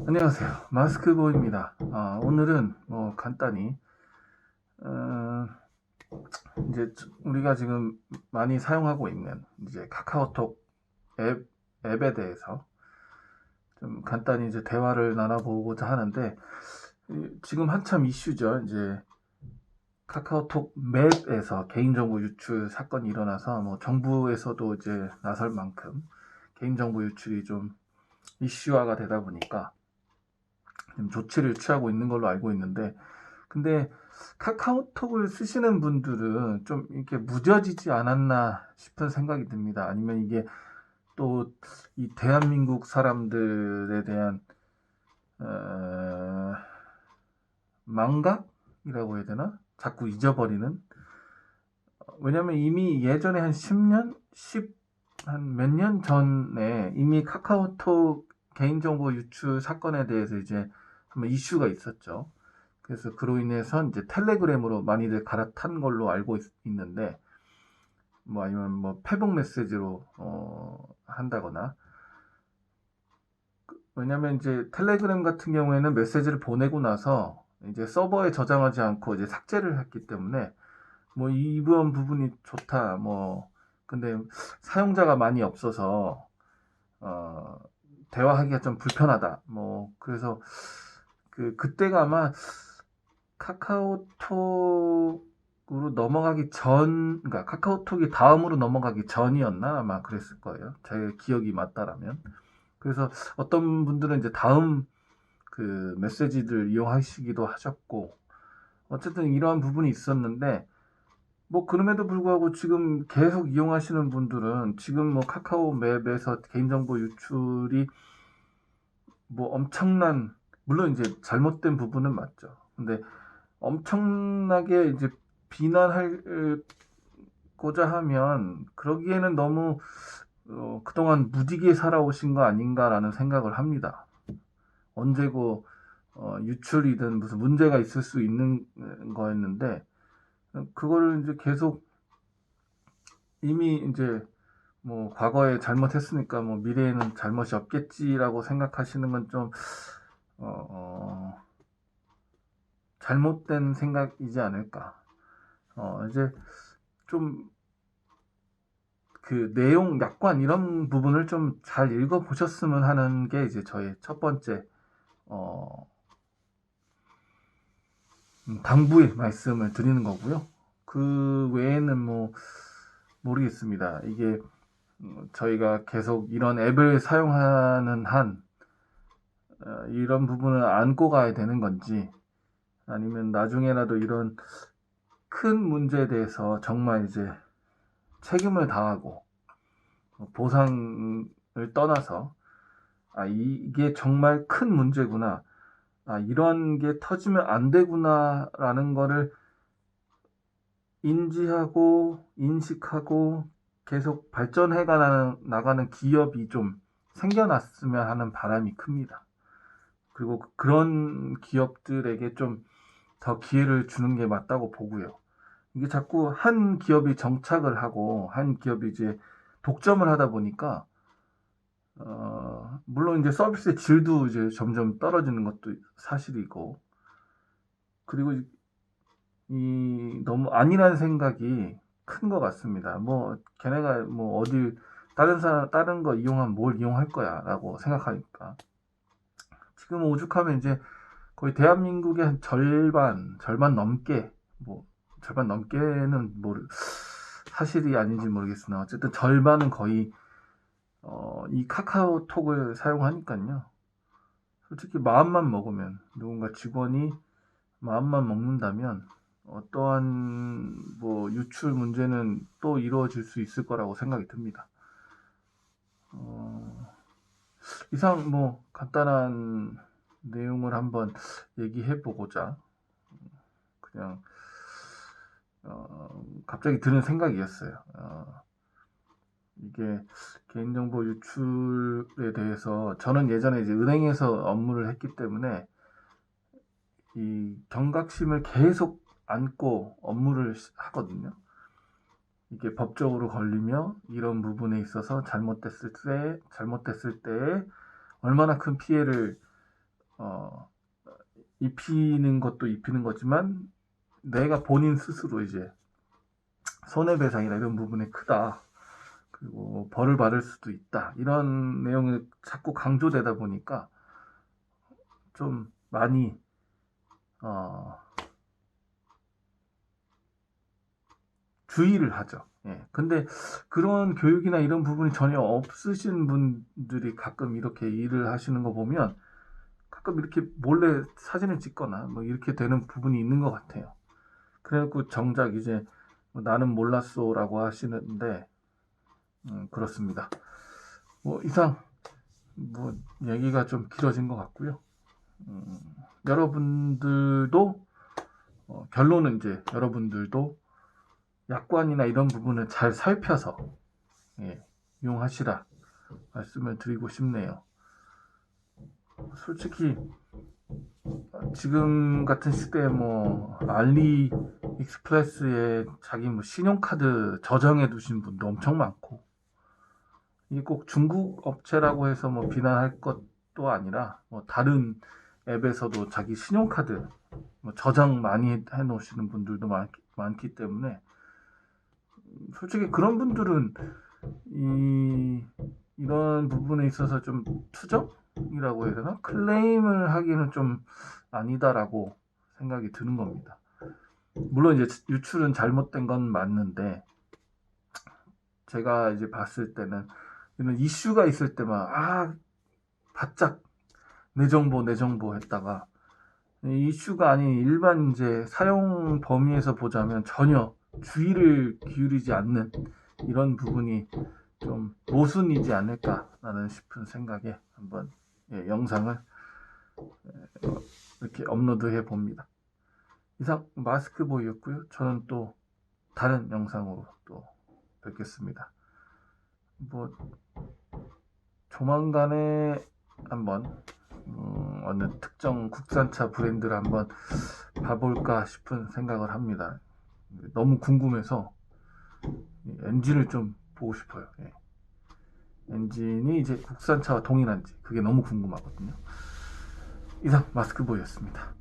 안녕하세요. 마스크보입니다. 오늘은 간단히 이제 우리가 지금 많이 사용하고 있는 이제 카카오톡 앱에 대해서 좀 간단히 이제 대화를 나눠보고자 하는데, 지금 한참 이슈죠. 이제 카카오톡 맵에서 개인정보 유출 사건이 일어나서 정부에서도 이제 나설 만큼 개인정보 유출이 좀 이슈화가 되다 보니까 지금 조치를 취하고 있는 걸로 알고 있는데, 근데 카카오톡을 쓰시는 분들은 좀 이렇게 무뎌지지 않았나 싶은 생각이 듭니다. 아니면 이게 또 이 대한민국 사람들에 대한 어, 망각이라고 해야 되나? 자꾸 잊어버리는. 왜냐면 이미 예전에 한 10년, 한 몇 년 전에 이미 카카오톡 개인정보 유출 사건에 대해서 이제 한번 이슈가 있었죠. 그래서 그로 인해서 이제 텔레그램으로 많이들 갈아탄 걸로 알고 있는데, 아니면 페북 메시지로 한다거나. 왜냐면 이제 텔레그램 같은 경우에는 메시지를 보내고 나서 이제 서버에 저장하지 않고 이제 삭제를 했기 때문에 이번 부분이 좋다. 근데 사용자가 많이 없어서 어 대화하기가 좀 불편하다. 그래서 그때가 아마 카카오톡으로 넘어가기 전, 그러니까 카카오톡이 다음으로 넘어가기 전이었나? 아마 그랬을 거예요. 제 기억이 맞다라면. 그래서 어떤 분들은 이제 다음 그 메시지들 이용하시기도 하셨고, 어쨌든 이러한 부분이 있었는데, 그럼에도 불구하고 지금 계속 이용하시는 분들은 지금 카카오 맵에서 개인정보 유출이 엄청난, 물론 이제 잘못된 부분은 맞죠. 근데 엄청나게 이제 비난하고자 하면 그러기에는 너무 그동안 무디게 살아오신 거 아닌가라는 생각을 합니다. 언제고 유출이든 무슨 문제가 있을 수 있는 거였는데, 그거를 이제 계속 이미 이제 과거에 잘못했으니까 미래에는 잘못이 없겠지라고 생각하시는 건 좀 잘못된 생각이지 않을까. 이제 좀 그 내용, 약관 이런 부분을 좀 잘 읽어보셨으면 하는 게 이제 저의 첫 번째 어, 당부의 말씀을 드리는 거고요. 그 외에는 모르겠습니다. 이게 저희가 계속 이런 앱을 사용하는 한 이런 부분을 안고 가야 되는 건지, 아니면 나중에라도 이런 큰 문제에 대해서 정말 이제 책임을 다하고 보상을 떠나서 이게 정말 큰 문제구나, 이런 게 터지면 안 되구나라는 거를 인지하고 인식하고 계속 발전해 나가는 기업이 좀 생겨났으면 하는 바람이 큽니다. 그리고 그런 기업들에게 좀 더 기회를 주는 게 맞다고 보고요. 이게 자꾸 한 기업이 정착을 하고 한 기업이 이제 독점을 하다 보니까 물론 이제 서비스의 질도 이제 점점 떨어지는 것도 사실이고, 그리고 이 너무 아니라는 생각이 큰 것 같습니다. 걔네가 어딜 다른 거 이용하면 뭘 이용할 거야라고 생각하니까, 지금 오죽하면 이제 거의 대한민국의 한 절반 넘게, 절반 넘게는 사실이 아닌지 모르겠으나 어쨌든 절반은 거의 이 카카오톡을 사용하니까요. 솔직히 마음만 먹으면, 누군가 직원이 마음만 먹는다면 어떠한 유출 문제는 또 이루어질 수 있을 거라고 생각이 듭니다. 이상 간단한 내용을 한번 얘기해 보고자 그냥 갑자기 드는 생각이었어요. 이게 개인정보 유출에 대해서 저는 예전에 이제 은행에서 업무를 했기 때문에 이 경각심을 계속 안고 업무를 하거든요. 이게 법적으로 걸리며 이런 부분에 있어서 잘못됐을 때 얼마나 큰 피해를 입히는 것도 입히는 거지만 내가 본인 스스로 이제 손해배상이나 이런 부분이 크다. 그리고 벌을 받을 수도 있다. 이런 내용이 자꾸 강조되다 보니까 좀 많이 주의를 하죠. 예. 근데 그런 교육이나 이런 부분이 전혀 없으신 분들이 가끔 이렇게 일을 하시는 거 보면 가끔 이렇게 몰래 사진을 찍거나 뭐 이렇게 되는 부분이 있는 것 같아요. 그래갖고 정작 이제 나는 몰랐어라고 하시는데 그렇습니다. 뭐 이상 뭐 얘기가 좀 길어진 것 같고요. 여러분들도 결론은 이제 여러분들도 약관이나 이런 부분을 잘 살펴서 이용하시라 말씀을 드리고 싶네요. 솔직히 지금 같은 시대에 뭐 알리익스프레스에 자기 뭐 신용카드 저장해 두신 분도 엄청 많고, 이게 꼭 중국 업체라고 해서 뭐 비난할 것도 아니라 뭐 다른 앱에서도 자기 신용카드 뭐 저장 많이 해 놓으시는 분들도 많기 때문에 솔직히 그런 분들은 이런 부분에 있어서 좀 투정이라고 해야 되나? 클레임을 하기는 좀 아니다라고 생각이 드는 겁니다. 물론 이제 유출은 잘못된 건 맞는데, 제가 이제 봤을 때는 이런 이슈가 있을 때만 바짝 내 정보 했다가 이슈가 아닌 일반 이제 사용 범위에서 보자면 전혀 주의를 기울이지 않는 이런 부분이 좀 모순이지 않을까라는 싶은 생각에 한번 영상을 이렇게 업로드해 봅니다. 이상 마스크보이였고요. 저는 또 다른 영상으로 또 뵙겠습니다. 뭐 조만간에 한번 어느 특정 국산차 브랜드를 한번 봐볼까 싶은 생각을 합니다. 너무 궁금해서 엔진을 좀 보고 싶어요. 엔진이 이제 국산차와 동일한지 그게 너무 궁금하거든요. 이상 마스크보이였습니다.